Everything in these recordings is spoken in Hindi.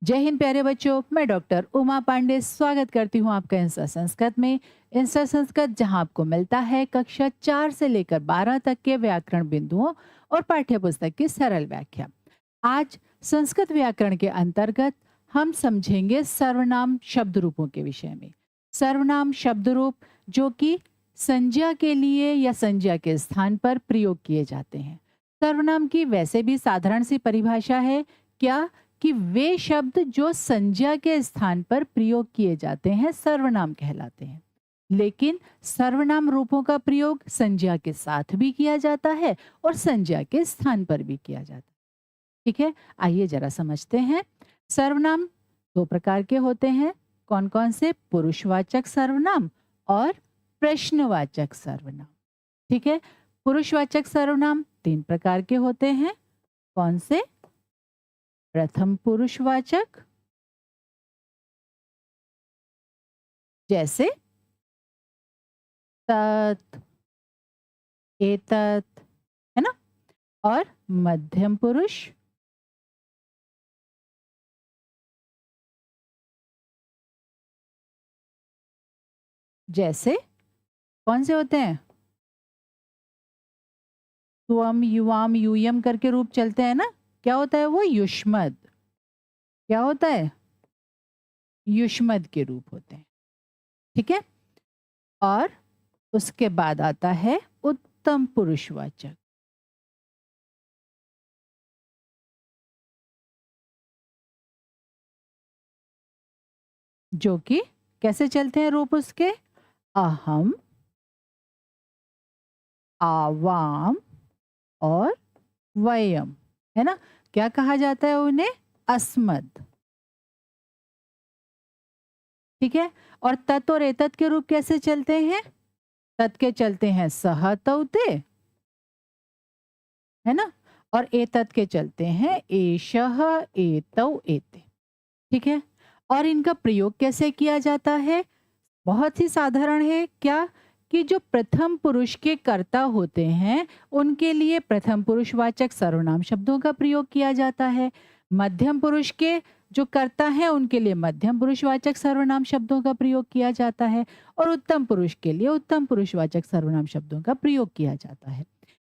जय हिंद प्यारे बच्चों, मैं डॉक्टर उमा पांडे स्वागत करती हूँ आपका इंस्टा संस्कृत में। इंस्टा संस्कृत जहाँ आपको मिलता है कक्षा 4 से लेकर 12 तक के व्याकरण बिंदुओं और पाठ्य पुस्तक की सरल व्याख्या। आज संस्कृत व्याकरण के अंतर्गत हम समझेंगे सर्वनाम शब्द रूपों के विषय में। सर्वनाम शब्द रूप जो कि संज्ञा के लिए या संज्ञा के स्थान पर प्रयोग किए जाते हैं। सर्वनाम की वैसे भी साधारण सी परिभाषा है क्या कि वे शब्द जो संज्ञा के स्थान पर प्रयोग किए जाते हैं सर्वनाम कहलाते हैं। लेकिन सर्वनाम रूपों का प्रयोग संज्ञा के साथ भी किया जाता है और संज्ञा के स्थान पर भी किया जाता है। ठीक है, आइए जरा समझते हैं। सर्वनाम दो प्रकार के होते हैं। कौन कौन से? पुरुषवाचक सर्वनाम और प्रश्नवाचक सर्वनाम। ठीक है, पुरुषवाचक सर्वनाम तीन प्रकार के होते हैं। कौन से? प्रथम पुरुषवाचक, जैसे तत्, एतत्, है ना। और मध्यम पुरुष, जैसे कौन से होते हैं? त्वम, युवाम, यूयम करके रूप चलते हैं ना। क्या होता है वो? युष्मद। क्या होता है? युष्मद के रूप होते हैं। ठीक है, और उसके बाद आता है उत्तम पुरुषवाचक। जो कि कैसे चलते हैं रूप उसके? अहम, आवाम और वयम, है ना। क्या कहा जाता है उन्हें? अस्मद। ठीक है, और तत् और एतत् के रूप कैसे चलते हैं? तत् के चलते हैं सह तौते, है ना, और एतत् के चलते हैं एषः, एतौ, एते। ठीक है, और इनका प्रयोग कैसे किया जाता है? बहुत ही साधारण है। क्या कि जो प्रथम पुरुष के कर्ता होते हैं उनके लिए प्रथम पुरुषवाचक सर्वनाम शब्दों का प्रयोग किया जाता है। मध्यम पुरुष के जो कर्ता हैं उनके लिए मध्यम पुरुषवाचक सर्वनाम शब्दों का प्रयोग किया जाता है और उत्तम पुरुष के लिए उत्तम पुरुषवाचक सर्वनाम शब्दों का प्रयोग किया जाता है।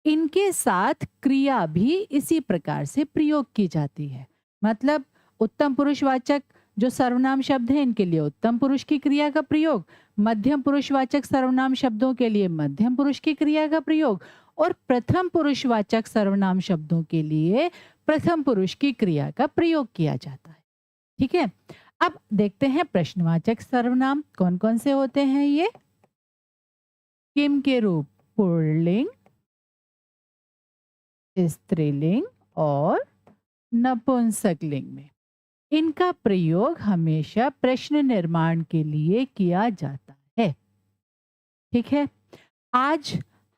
इनके साथ क्रिया भी इसी प्रकार से प्रयोग की जाती है। मतलब उत्तम पुरुषवाचक जो सर्वनाम शब्द हैं इनके लिए उत्तम पुरुष की क्रिया का प्रयोग, मध्यम पुरुषवाचक सर्वनाम शब्दों के लिए मध्यम पुरुष की क्रिया का प्रयोग और प्रथम पुरुषवाचक सर्वनाम शब्दों के लिए प्रथम पुरुष की क्रिया का प्रयोग किया जाता है। ठीक है, अब देखते हैं प्रश्नवाचक सर्वनाम कौन कौन से होते हैं ये। किम के रूप पुल्लिंग, स्त्रीलिंग और नपुंसकलिंग में। इनका प्रयोग हमेशा प्रश्न निर्माण के लिए किया जाता है। ठीक है, आज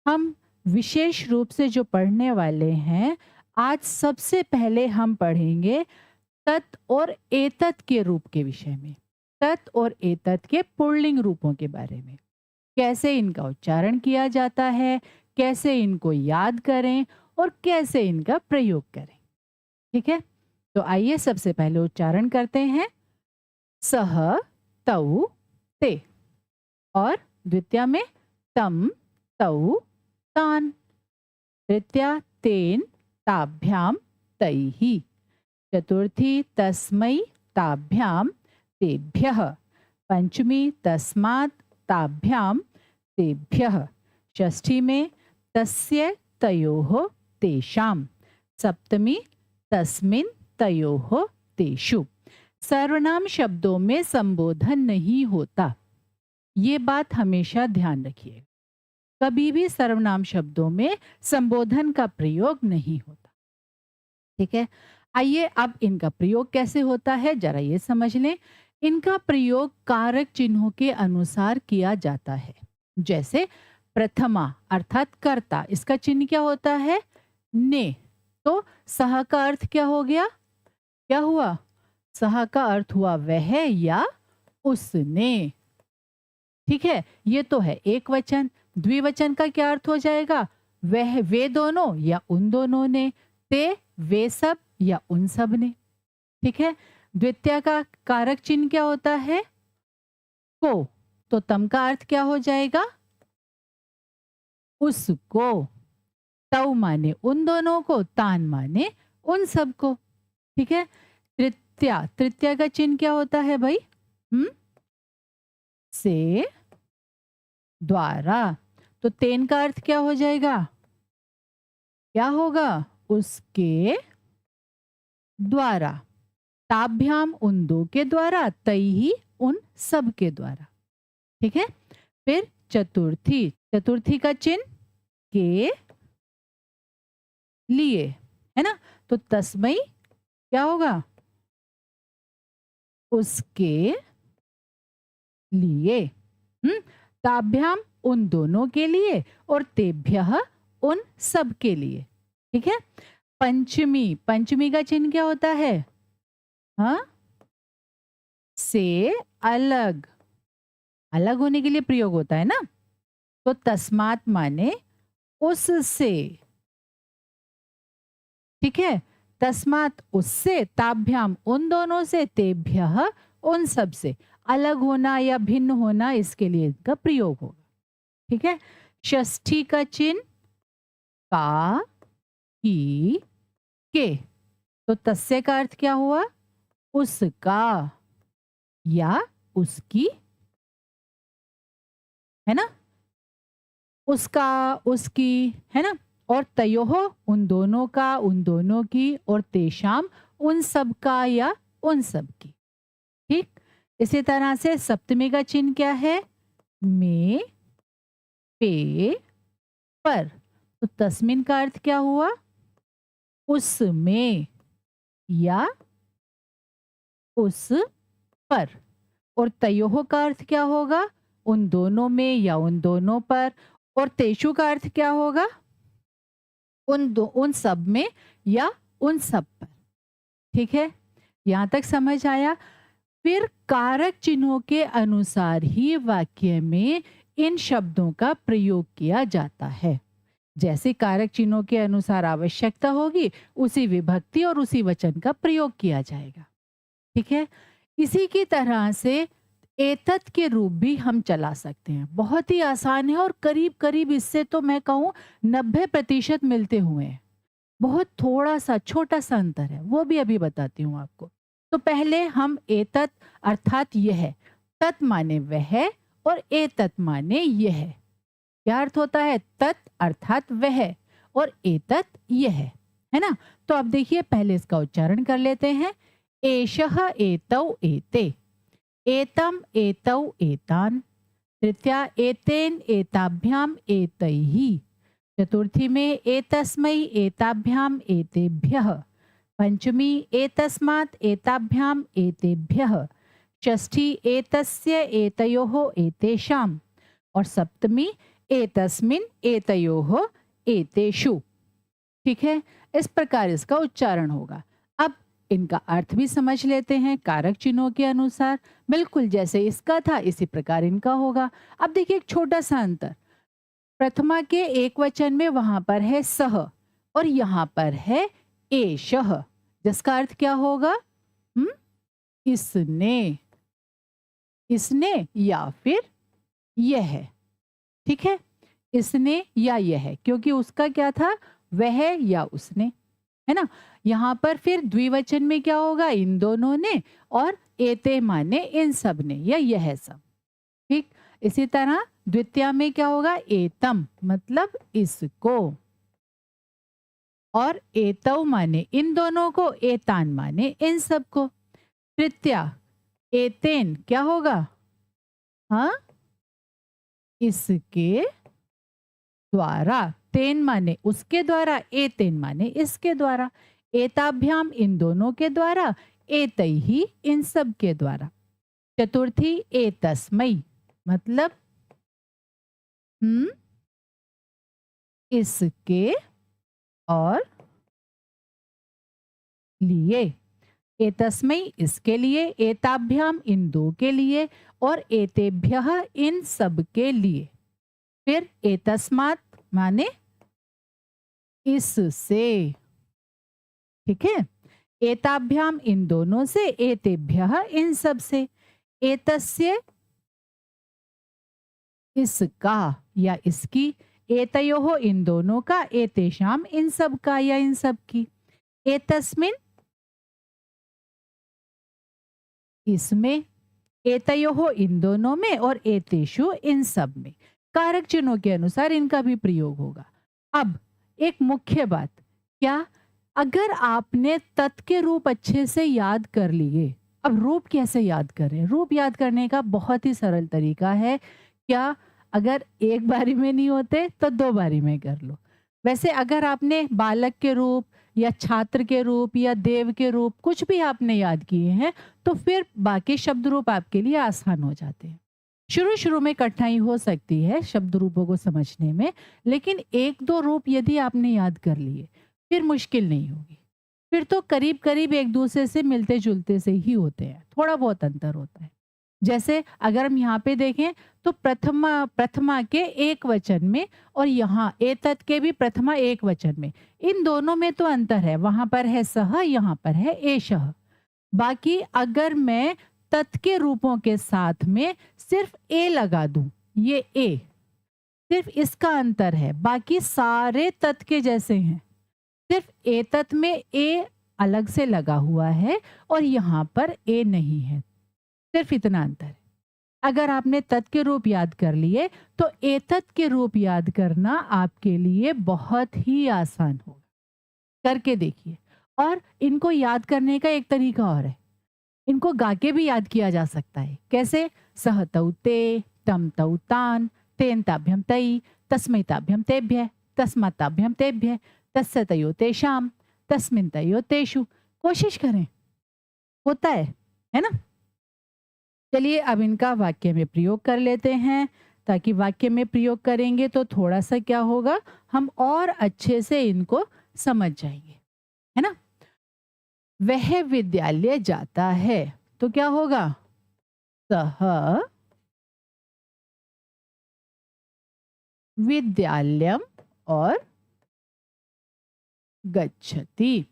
हम विशेष रूप से जो पढ़ने वाले हैं, आज सबसे पहले हम पढ़ेंगे तत् और एतत् के रूप के विषय में। तत् और एतत् के पुल्लिंग रूपों के बारे में, कैसे इनका उच्चारण किया जाता है, कैसे इनको याद करें और कैसे इनका प्रयोग करें। ठीक है, तो आइए सबसे पहले उच्चारण करते हैं। सह, तौ, ते, और द्वितीय में तम, तौ, तान, तृतीया तेन, ताभ्याम, तैहि, चतुर्थी तस्मै, ताभ्याम, तेभ्यः, पंचमी तस्मात्, ताभ्याम, तेभ्यः, षष्ठी में तस्य, तयोः, तेषां, सप्तमी तस्मिन्, तयोः, तेषु। सर्वनाम शब्दों में संबोधन नहीं होता, ये बात हमेशा ध्यान रखिए। कभी भी सर्वनाम शब्दों में संबोधन का प्रयोग नहीं होता। ठीक है, आइए अब इनका प्रयोग कैसे होता है जरा ये समझ लें। इनका प्रयोग कारक चिन्हों के अनुसार किया जाता है। जैसे प्रथमा अर्थात कर्ता, इसका चिन्ह क्या होता है? ने। तो सह का अर्थ क्या हो गया? क्या हुआ? सह का अर्थ हुआ वह या उसने। ठीक है, ये तो है एक वचन। द्विवचन का क्या अर्थ हो जाएगा? वह, वे दोनों या उन दोनों ने, ते, वे सब या उन सब ने। ठीक है, द्वितीय का कारक चिन्ह क्या होता है? को। तो तम का अर्थ क्या हो जाएगा? उसको। तव माने उन दोनों को, तान माने उन सबको। ठीक है। तृतीया, तृतीया का चिन्ह क्या होता है भाई? से, द्वारा। तो तेन का अर्थ क्या हो जाएगा? क्या होगा? उसके द्वारा। ताभ्याम उन दो के द्वारा, तई ही उन सब के द्वारा। ठीक है। फिर चतुर्थी, चतुर्थी का चिन्ह के लिए, है ना? तो तस्मै क्या होगा? उसके लिए। ताभ्याम उन दोनों के लिए, और तेभ्यः उन सब के लिए। ठीक है। पंचमी, पंचमी का चिन्ह क्या होता है? हाँ, से अलग, अलग होने के लिए प्रयोग होता है ना। तो तस्मात माने उससे। ठीक है। तस्मात उससे, ताभ्याम उन दोनों से, तेभ्यः उन सब से। अलग होना या भिन्न होना, इसके लिए इसका प्रयोग होगा। ठीक है। षष्ठी का चिन्ह का, की, के। तो तस्य का अर्थ क्या हुआ? उसका या उसकी, है ना? उसका, उसकी, है ना? और तयोह उन दोनों का, उन दोनों की, और तेषाम उन सब का या उन सब की। ठीक। इसी तरह से सप्तमी का चिन्ह क्या है? में, पे, पर। तो तस्मिन का अर्थ क्या हुआ? उसमें या उस पर। और तयोह का अर्थ क्या होगा? उन दोनों में या उन दोनों पर। और तेषु का अर्थ क्या होगा? उन सब में या उन सब पर। ठीक है। यहां तक समझ आया? फिर कारक चिन्हों के अनुसार ही वाक्य में इन शब्दों का प्रयोग किया जाता है। जैसे कारक चिन्हों के अनुसार आवश्यकता होगी, उसी विभक्ति और उसी वचन का प्रयोग किया जाएगा। ठीक है। इसी की तरह से एतत् के रूप भी हम चला सकते हैं। बहुत ही आसान है और करीब करीब इससे तो मैं कहूँ 90% मिलते हुए हैं। बहुत थोड़ा सा छोटा सा अंतर है, वो भी अभी बताती हूँ आपको। तो पहले हम एतत् अर्थात यह, तत् माने वह और एतत् माने यह। क्या अर्थ होता है? तत् अर्थात वह और एतत् यह, है ना? तो अब देखिए, पहले इसका उच्चारण कर लेते हैं। एषः एतौ एते, एतम एतौ एतान, तृतीया एतेन एताभ्याम एतैहि, चतुर्थी में एतस्मै एताभ्याम एतेभ्यः, पंचमी एतस्मात् एताभ्याम एतेभ्यः, षष्ठी एतस्य एतयोः एतेषाम, और सप्तमी एतस्मिन् एतयोः एतेषु। ठीक है। इस प्रकार इसका उच्चारण होगा। अब इनका अर्थ भी समझ लेते हैं कारक चिन्हों के अनुसार। बिल्कुल जैसे इसका था इसी प्रकार इनका होगा। अब देखिए एक छोटा सा अंतर। प्रथमा के एक वचन में वहां पर है सह, और यहां पर है एषः, जिसका अर्थ क्या होगा? इसने, इसने या फिर यह। ठीक है। इसने या यह, क्योंकि उसका क्या था? वह या उसने, है ना? यहां पर फिर द्विवचन में क्या होगा? इन दोनों ने, और एते माने इन सब ने या यह सब। ठीक। इसी तरह द्वितीया में क्या होगा? एतम मतलब इसको, और एतौ माने इन दोनों को, एतान माने इन सब को। तृतीया एतेन क्या होगा? हाँ, इसके द्वारा। तेन माने उसके द्वारा, एतेन माने इसके द्वारा। एताभ्याम इन दोनों के द्वारा, एतैहि इन सब के द्वारा। चतुर्थी एतस्मै मतलब इसके और लिए। एतस्मै इसके लिए, एताभ्याम इन दो के लिए, और एतेभ्यः इन सब के लिए। फिर एतस्मात् माने इससे। ठीक है। एताभ्याम इन दोनों से, एतेभ्यः इन सब से, एतस्य इसका या इसकी, एतयोः इन दोनों का, एतेषाम इन सब का या इन सब की, एतस्मिन इसमें, एतयोः इन दोनों में और एतेषु इन सब में। कारक चिन्हों के अनुसार इनका भी प्रयोग होगा। अब एक मुख्य बात, क्या अगर आपने तत् के रूप अच्छे से याद कर लिए, अब रूप कैसे याद करें? रूप याद करने का बहुत ही सरल तरीका है। क्या अगर एक बारी में नहीं होते तो दो बारी में कर लो। वैसे अगर आपने बालक के रूप या छात्र के रूप या देव के रूप कुछ भी आपने याद किए हैं, तो फिर बाकी शब्द रूप आपके लिए आसान हो जाते हैं। शुरू शुरू में कठिनाई हो सकती है शब्द रूपों को समझने में, लेकिन एक दो रूप यदि आपने याद कर लिए फिर मुश्किल नहीं होगी। फिर तो करीब करीब एक दूसरे से मिलते जुलते से ही होते हैं, थोड़ा बहुत अंतर होता है। जैसे अगर हम यहाँ पे देखें तो प्रथमा के एक वचन में और यहाँ एतत् के भी प्रथमा एक वचन में, इन दोनों में तो अंतर है। वहां पर है सह, यहाँ पर है एषः। बाकी अगर मैं तत् के रूपों के साथ में सिर्फ ए लगा दूं, ये ए, सिर्फ इसका अंतर है, बाकी सारे तत् के जैसे हैं। सिर्फ एतत् में ए अलग से लगा हुआ है और यहाँ पर ए नहीं है, सिर्फ इतना अंतर है। अगर आपने तत् के रूप याद कर लिए तो एतत् के रूप याद करना आपके लिए बहुत ही आसान होगा। करके देखिए। और इनको याद करने का एक तरीका और है, इनको गा के भी याद किया जा सकता है। कैसे? सह तौ ते, तम तौ तान, तेन ताभ्यम तई, तस्मै ताभ्यम तेभ्य, तस्मात् ताभ्यम तेभ्य, तस्य तयो तेषाम, तस्मिन् तयो तेषु। कोशिश करें, होता है ना? चलिए अब इनका वाक्य में प्रयोग कर लेते हैं, ताकि वाक्य में प्रयोग करेंगे तो थोड़ा सा क्या होगा, हम और अच्छे से इनको समझ जाएंगे, है ना? वह विद्यालय जाता है, तो क्या होगा? सह विद्यालयम और गच्छति।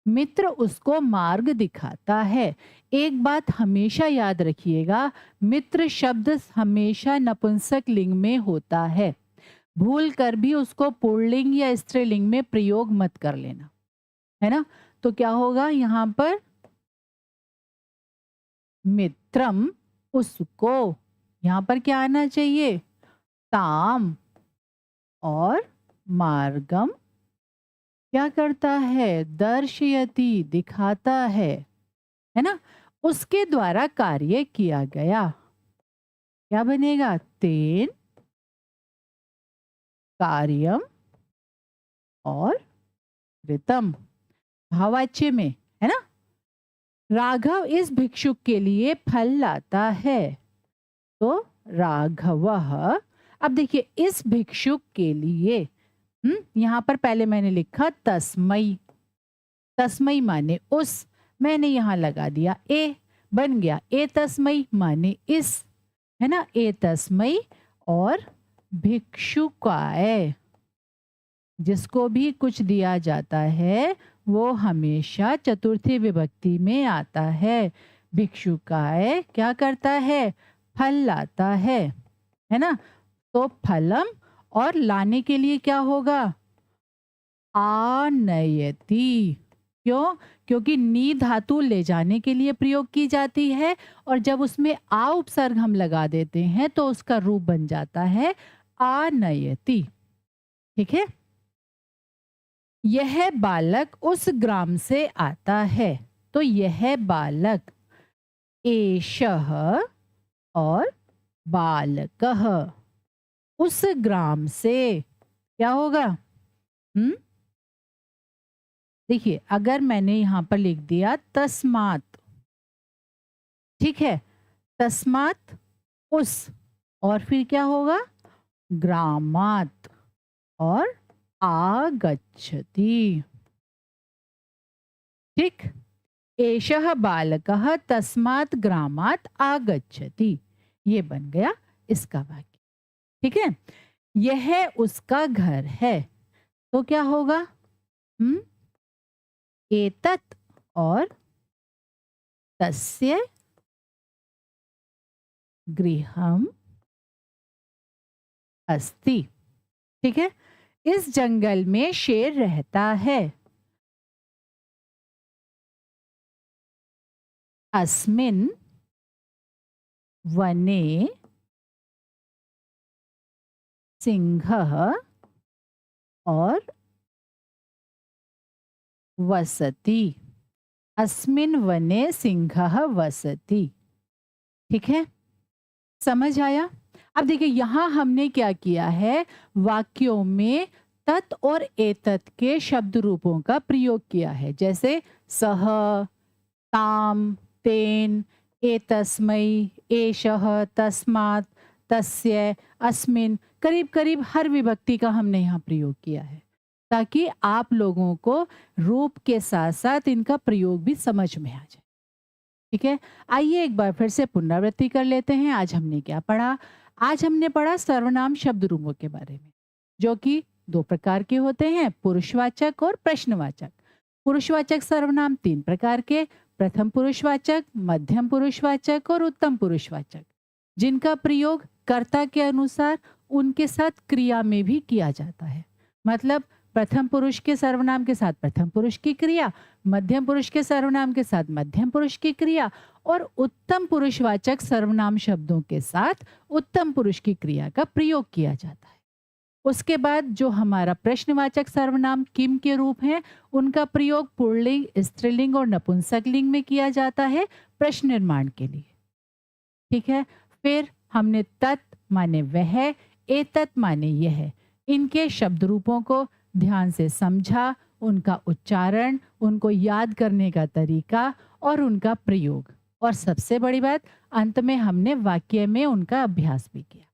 मित्र उसको मार्ग दिखाता है। एक बात हमेशा याद रखिएगा, मित्र शब्द हमेशा नपुंसक लिंग में होता है। भूल कर भी उसको पुल्लिंग या स्त्रीलिंग में प्रयोग मत कर लेना, है ना? तो क्या होगा यहाँ पर? मित्रम उसको, यहाँ पर क्या आना चाहिए? ताम। और मार्गम क्या करता है? दर्शयति, दिखाता है ना? उसके द्वारा कार्य किया गया। क्या बनेगा? तेन कार्यम और ऋतम, भाववाच्य में, है ना? राघव इस भिक्षुक के लिए फल लाता है, तो राघवः। अब देखिए इस भिक्षुक के लिए, यहाँ पर पहले मैंने लिखा तस्मई, तस्मई माने उस, मैंने यहाँ लगा दिया ए, बन गया ए तस्मई माने इस, है ना? ए तस्मई और भिक्षुकाय। जिसको भी कुछ दिया जाता है वो हमेशा चतुर्थी विभक्ति में आता है। भिक्षुकाय क्या करता है? फल लाता है ना? तो फलम, और लाने के लिए क्या होगा? आनयति। क्यों? क्योंकि नी धातु ले जाने के लिए प्रयोग की जाती है, और जब उसमें आ उपसर्ग हम लगा देते हैं तो उसका रूप बन जाता है आनयति। ठीक है? यह बालक उस ग्राम से आता है, तो यह बालक एषः और बालकः, उस ग्राम से क्या होगा? देखिए अगर मैंने यहां पर लिख दिया तस्मात, ठीक है, तस्मात उस, और फिर क्या होगा? ग्रामात और आगच्छति। ठीक, एषः बालकः तस्मात् ग्रामात् आगच्छति, ये बन गया इसका वाक्य। ठीक है? यह उसका घर है, तो क्या होगा? एतत् और तस्य गृहम अस्ति। ठीक है, इस जंगल में शेर रहता है। अस्मिन् वने सिंहः और वसति। अस्मिन् वने सिंहः वसति। ठीक है, समझ आया? अब देखिए यहाँ हमने क्या किया है, वाक्यों में तत् और एतत् के शब्द रूपों का प्रयोग किया है। जैसे सह, ताम, तेन, एतस्मै, एषः, तस्मात्, तस्य, अस्मिन्, करीब करीब हर विभक्ति का हमने यहाँ प्रयोग किया है, ताकि आप लोगों को रूप के साथ साथ इनका प्रयोग भी समझ में आ जाए। ठीक है, आइए एक बार फिर से पुनरावृत्ति कर लेते हैं। आज हमने क्या पढ़ा? आज हमने पढ़ा सर्वनाम शब्द रूपों के बारे में, जो कि 2 प्रकार के होते हैं, पुरुषवाचक और प्रश्नवाचक। पुरुषवाचक सर्वनाम 3 प्रकार के, प्रथम पुरुषवाचक, मध्यम पुरुषवाचक और उत्तम पुरुषवाचक, जिनका प्रयोग कर्ता के अनुसार उनके साथ क्रिया में भी किया जाता है। मतलब प्रथम पुरुष के सर्वनाम के साथ प्रथम पुरुष की क्रिया, मध्यम पुरुष के सर्वनाम के साथ मध्यम पुरुष की क्रिया और उत्तम पुरुषवाचक सर्वनाम शब्दों के साथ उत्तम पुरुष की क्रिया का प्रयोग किया जाता है। उसके बाद जो हमारा प्रश्नवाचक सर्वनाम किम के रूप हैं, उनका प्रयोग पुल्लिंग, स्त्रीलिंग और नपुंसकलिंग में किया जाता है प्रश्न निर्माण के लिए। ठीक है, फिर हमने तत् माने वह, एतत् माने यह, इनके शब्द रूपों को ध्यान से समझा, उनका उच्चारण, उनको याद करने का तरीका और उनका प्रयोग, और सबसे बड़ी बात अंत में हमने वाक्य में उनका अभ्यास भी किया।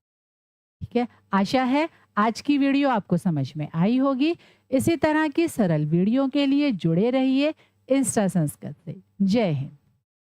ठीक है, आशा है आज की वीडियो आपको समझ में आई होगी। इसी तरह की सरल वीडियो के लिए जुड़े रहिए इंस्टा संस्कृत से। जय हिंद।